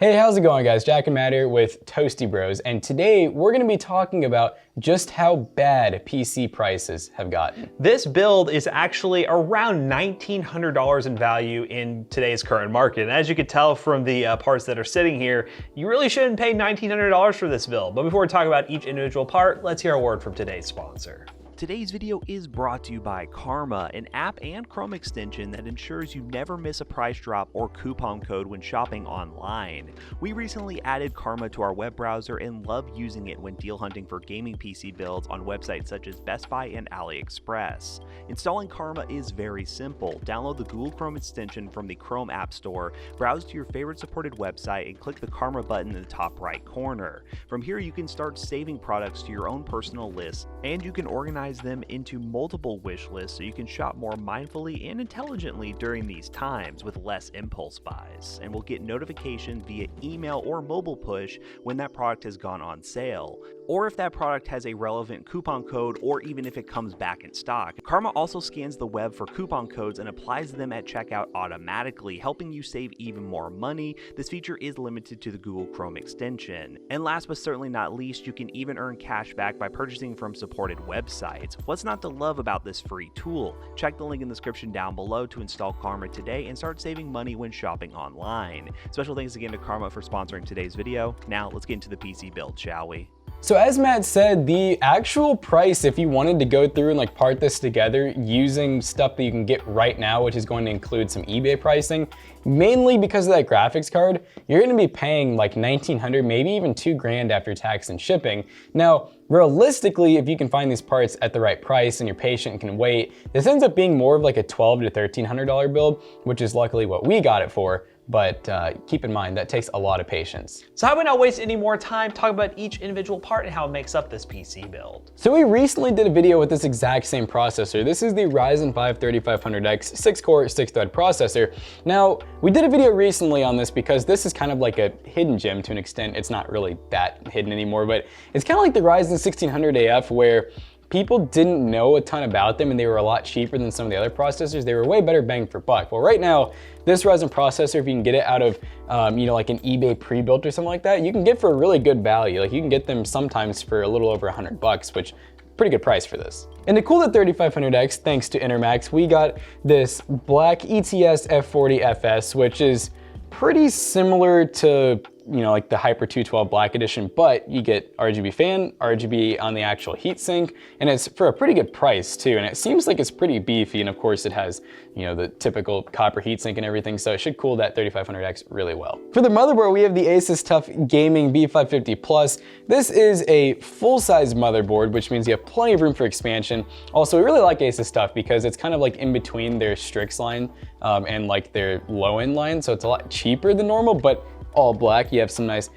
Hey, how's it going guys? Jack and Matt here with Toasty Bros, and today we're gonna be talking about just how bad PC prices have gotten. This build is actually around $1,900 in value in today's current market. And as you can tell from the parts that are sitting here, you really shouldn't pay $1,900 for this build. But before we talk about each individual part, let's hear a word from today's sponsor. Today's video is brought to you by Karma, an app and Chrome extension that ensures you never miss a price drop or coupon code when shopping online. We recently added Karma to our web browser and love using it when deal hunting for gaming PC builds on websites such as BestBuy and AliExpress. Installing Karma is very simple. Download the Google Chrome extension from the Chrome App Store, browse to your favorite supported website, and click the Karma button in the top right corner. From here, you can start saving products to your own personal list, and you can organize them into multiple wish lists so you can shop more mindfully and intelligently during these times with less impulse buys, and will get notification via email or mobile push when that product has gone on sale, or if that product has a relevant coupon code, or even if it comes back in stock. Karma also scans the web for coupon codes and applies them at checkout automatically, helping you save even more money. This feature is limited to the Google Chrome extension. And last but certainly not least, you can even earn cash back by purchasing from supported websites. What's not to love about this free tool? Check the link in the description down below to install Karma today and start saving money when shopping online. Special thanks again to Karma for sponsoring today's video. Now let's get into the PC build, shall we? So as Matt said, the actual price, if you wanted to go through and like part this together using stuff that you can get right now, which is going to include some eBay pricing, mainly because of that graphics card, you're gonna be paying like $1,900, maybe even $2,000 after tax and shipping. Now, realistically, if you can find these parts at the right price and you're patient and can wait, this ends up being more of like a $1,200 to $1,300 build, which is luckily what we got it for. But keep in mind, that takes a lot of patience. So how about not waste any more time, talk about each individual part and how it makes up this PC build. So we recently did a video with this exact same processor. This is the Ryzen 5 3500X 6-core 6-thread processor. Now, we did a video recently on this because this is kind of like a hidden gem to an extent. It's not really that hidden anymore, but it's kind of like the Ryzen 1600AF where people didn't know a ton about them and they were a lot cheaper than some of the other processors. They were way better bang for buck. Well, right now, this Ryzen processor, if you can get it out of, like an eBay pre-built or something like that, you can get for a really good value. Like you can get them sometimes for a little over $100, which pretty good price for this. And to cool the 3500X, thanks to Enermax, we got this black ETS-F40-FS, which is pretty similar to like the Hyper 212 Black Edition, but you get RGB fan, RGB on the actual heatsink, and it's for a pretty good price too. And it seems like it's pretty beefy, and of course it has, the typical copper heatsink and everything, so it should cool that 3500X really well. For the motherboard, we have the Asus TUF Gaming B550 Plus. This is a full-size motherboard, which means you have plenty of room for expansion. Also, we really like Asus TUF because it's kind of like in between their Strix line and like their low-end line, so it's a lot cheaper than normal, but all black. You have some nice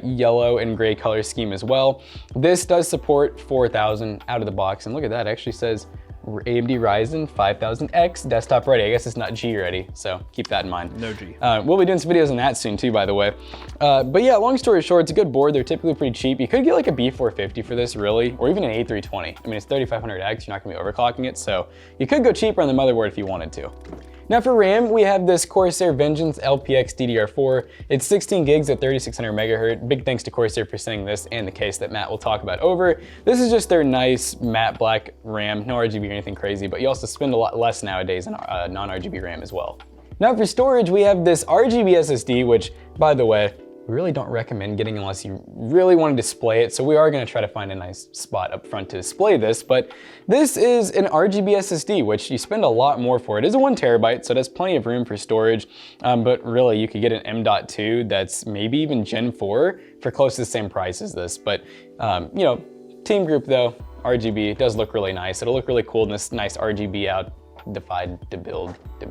yellow and gray color scheme as well. This does support 4000 out of the box, and look at that, it actually says AMD Ryzen 5000X desktop ready. I guess it's not G ready, so keep that in mind. No G. We'll be doing some videos on that soon too, by the way. But yeah, long story short, it's a good board. They're typically pretty cheap. You could get like a B450 for this really, or even an A320. I mean, it's 3500X, you're not gonna be overclocking it, so you could go cheaper on the motherboard if you wanted to. Now for RAM, we have this Corsair Vengeance LPX DDR4. It's 16 gigs at 3600 megahertz. Big thanks to Corsair for sending this and the case that Matt will talk about over. This is just their nice matte black RAM, no RGB or anything crazy, but you also spend a lot less nowadays on non-RGB RAM as well. Now for storage, we have this RGB SSD, which, by the way, we really don't recommend getting unless you really want to display it. So we are going to try to find a nice spot up front to display this, but this is an RGB SSD, which you spend a lot more for. It is a 1 terabyte, so it has plenty of room for storage, but really you could get an M.2 that's maybe even Gen 4 for close to the same price as this. But Team Group though, RGB does look really nice. It'll look really cool in this nice RGB out. Defied to build. Now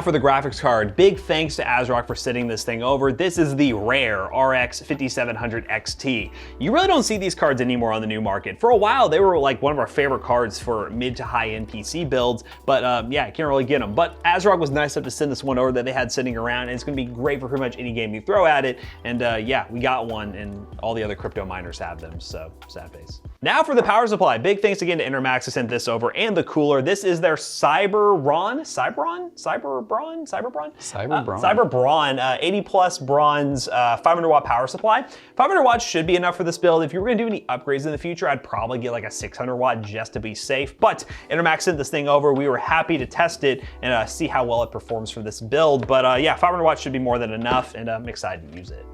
for the graphics card, big thanks to ASRock for sending this thing over. This is the rare RX 5700 XT. You really don't see these cards anymore on the new market. For a while, they were like one of our favorite cards for mid to high-end PC builds, but yeah, I can't really get them. But ASRock was nice enough to send this one over that they had sitting around, and it's gonna be great for pretty much any game you throw at it. And yeah, we got one, and all the other crypto miners have them, so sad face. Now for the power supply. Big thanks again to Enermax who sent this over, and the cooler. This is their Cyberbron 80 plus bronze 500 watt power supply. 500 watts should be enough for this build. If you were gonna do any upgrades in the future, I'd probably get like a 600 watt just to be safe. But Enermax sent this thing over. We were happy to test it and see how well it performs for this build. But yeah, 500 watts should be more than enough, and I'm excited to use it.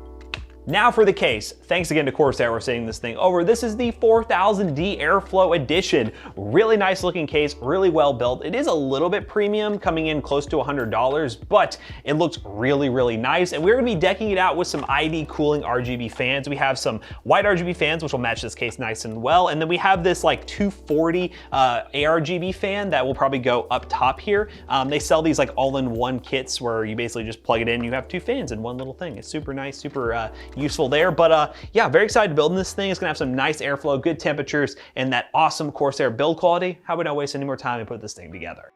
Now for the case. Thanks again to Corsair for sending this thing over. This is the 4000D Airflow Edition. Really nice looking case, really well built. It is a little bit premium, coming in close to $100, but it looks really, really nice. And we're gonna be decking it out with some ID cooling RGB fans. We have some white RGB fans, which will match this case nice and well. And then we have this like 240 ARGB fan that will probably go up top here. They sell these like all-in-one kits where you basically just plug it in, you have two fans in one little thing. It's super nice, super useful there. But yeah, very excited to build this thing. It's gonna have some nice airflow, good temperatures, and that awesome Corsair build quality. How about not waste any more time and put this thing together?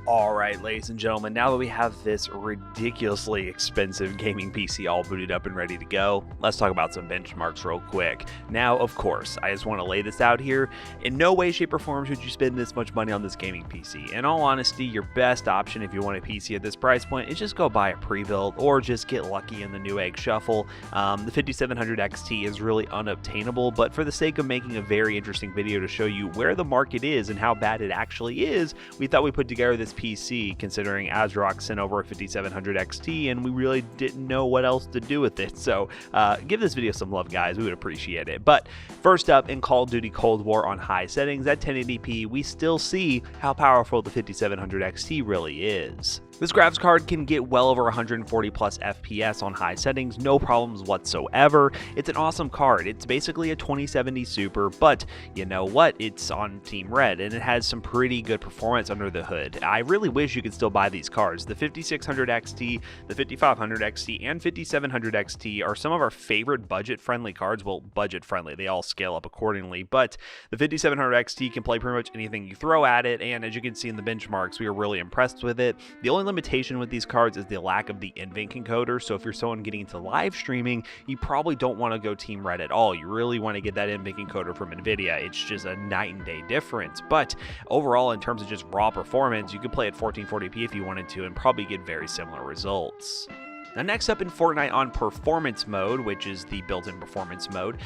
Alright, ladies and gentlemen, now that we have this ridiculously expensive gaming PC all booted up and ready to go, let's talk about some benchmarks real quick. Now, of course, I just want to lay this out here. In no way, shape, or form should you spend this much money on this gaming PC. In all honesty, your best option if you want a PC at this price point is just go buy a pre-built or just get lucky in the Newegg Shuffle. The 5700 XT is really unobtainable, but for the sake of making a very interesting video to show you where the market is and how bad it actually is, we thought we put together this PC, considering ASRock sent over a 5700 XT and we really didn't know what else to do with it. So give this video some love, guys. We would appreciate it. But first up, in Call of Duty Cold War on high settings at 1080p, we still see how powerful the 5700 XT really is. This graphics card can get well over 140 plus FPS on high settings, no problems whatsoever. It's an awesome card. It's basically a 2070 Super, but you know what? It's on Team Red and it has some pretty good performance under the hood. I really wish you could still buy these cards. The 5600 XT, the 5500 XT, and 5700 XT are some of our favorite budget-friendly cards. Well, budget-friendly, they all scale up accordingly, but the 5700 XT can play pretty much anything you throw at it, and as you can see in the benchmarks, we are really impressed with it. The only limitation with these cards is the lack of the NVENC encoder, so if you're someone getting into live streaming, you probably don't want to go Team Red at all. You really want to get that NVENC encoder from NVIDIA. It's just a night and day difference, but overall, in terms of just raw performance, you could play at 1440p if you wanted to and probably get very similar results. Now next up in Fortnite on performance mode, which is the built-in performance mode,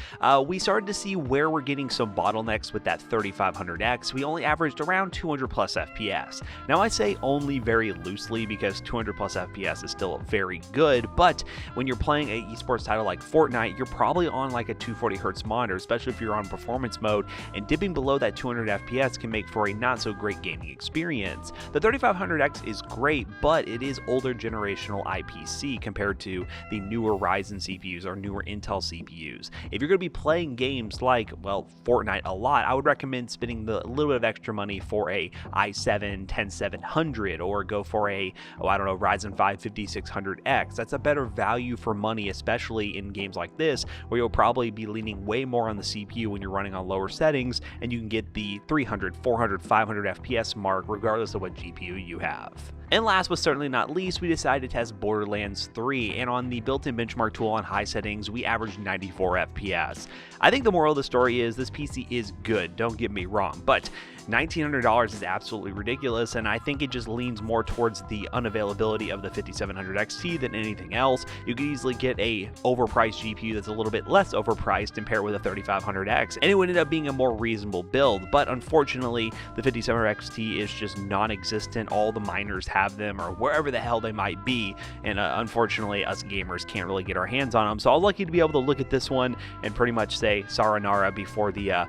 we started to see where we're getting some bottlenecks with that 3500X. We only averaged around 200 plus FPS. Now I say only very loosely because 200 plus FPS is still very good, but when you're playing an esports title like Fortnite, you're probably on like a 240 Hz monitor, especially if you're on performance mode, and dipping below that 200 FPS can make for a not so great gaming experience. The 3500X is great, but it is older generational IPC. XT compared to the newer Ryzen CPUs or newer Intel CPUs. If you're going to be playing games like, well, Fortnite a lot, I would recommend spending the little bit of extra money for a i7-10700 or go for a, Ryzen 5 5600X. That's a better value for money, especially in games like this, where you'll probably be leaning way more on the CPU when you're running on lower settings, and you can get the 300, 400, 500 FPS mark regardless of what GPU you have. And last but certainly not least, we decided to test Borderlands 3, and on the built-in benchmark tool on high settings, we averaged 94 FPS. I think the moral of the story is this PC is good, don't get me wrong, but $1,900 is absolutely ridiculous, and I think it just leans more towards the unavailability of the 5700 XT than anything else. You could easily get a overpriced GPU that's a little bit less overpriced and pair it with a 3500X, and it would end up being a more reasonable build, but unfortunately, the 5700 XT is just non-existent. All the miners have them, or wherever the hell they might be, and unfortunately, us gamers can't really get our hands on them, so I was lucky to be able to look at this one and pretty much say sayonara before the,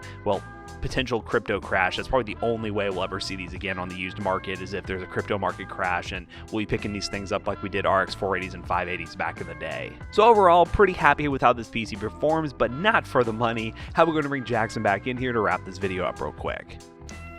potential crypto crash. That's probably the only way we'll ever see these again on the used market, is if there's a crypto market crash, and we'll be picking these things up like we did RX 480s and 580s back in the day. So overall, pretty happy with how this PC performs, but not for the money. How we're going to bring Jackson back in here to wrap this video up real quick.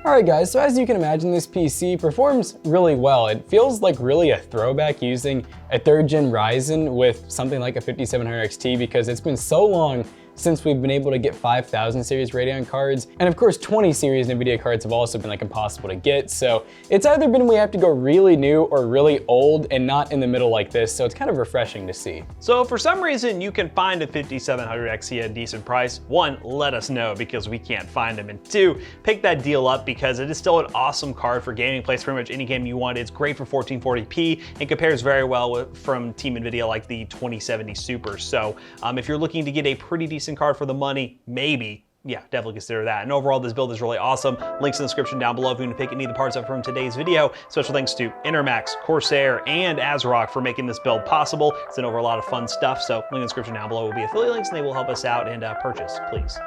Alright guys, so as you can imagine, this PC performs really well. It feels like really a throwback using a 3rd gen Ryzen with something like a 5700 XT, because it's been so long since we've been able to get 5000 series Radeon cards. And of course 20 series NVIDIA cards have also been like impossible to get. So it's either been we have to go really new or really old and not in the middle like this. So it's kind of refreshing to see. So if for some reason you can find a 5700 XT at a decent price, 1, let us know because we can't find them. And 2, pick that deal up because it is still an awesome card for gaming. Plays pretty much any game you want. It's great for 1440p and compares very well from Team NVIDIA like the 2070 Super. So if you're looking to get a pretty decent card for the money, maybe, yeah, definitely consider that. And overall, this build is really awesome. Links in the description down below if you want to pick any of the parts up from today's video. Special thanks to Enermax, Corsair, and ASRock for making this build possible. Sent over a lot of fun stuff, so link in the description down below will be affiliate links, and they will help us out and purchase, please.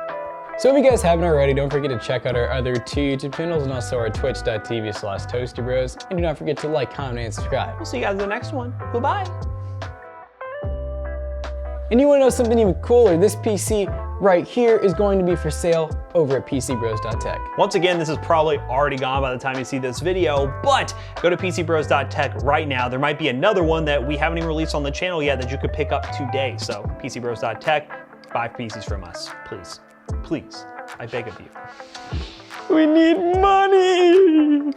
So if you guys haven't already, don't forget to check out our other 2 YouTube channels and also our twitch.tv/toastybros. And do not forget to like, comment, and subscribe. We'll see you guys in the next one. Goodbye. And you want to know something even cooler? This PC right here is going to be for sale over at PCBros.tech. Once again, this is probably already gone by the time you see this video, but go to PCBros.tech right now. There might be another one that we haven't even released on the channel yet that you could pick up today. So PCBros.tech, 5 PCs from us, please. Please, I beg of you. We need money!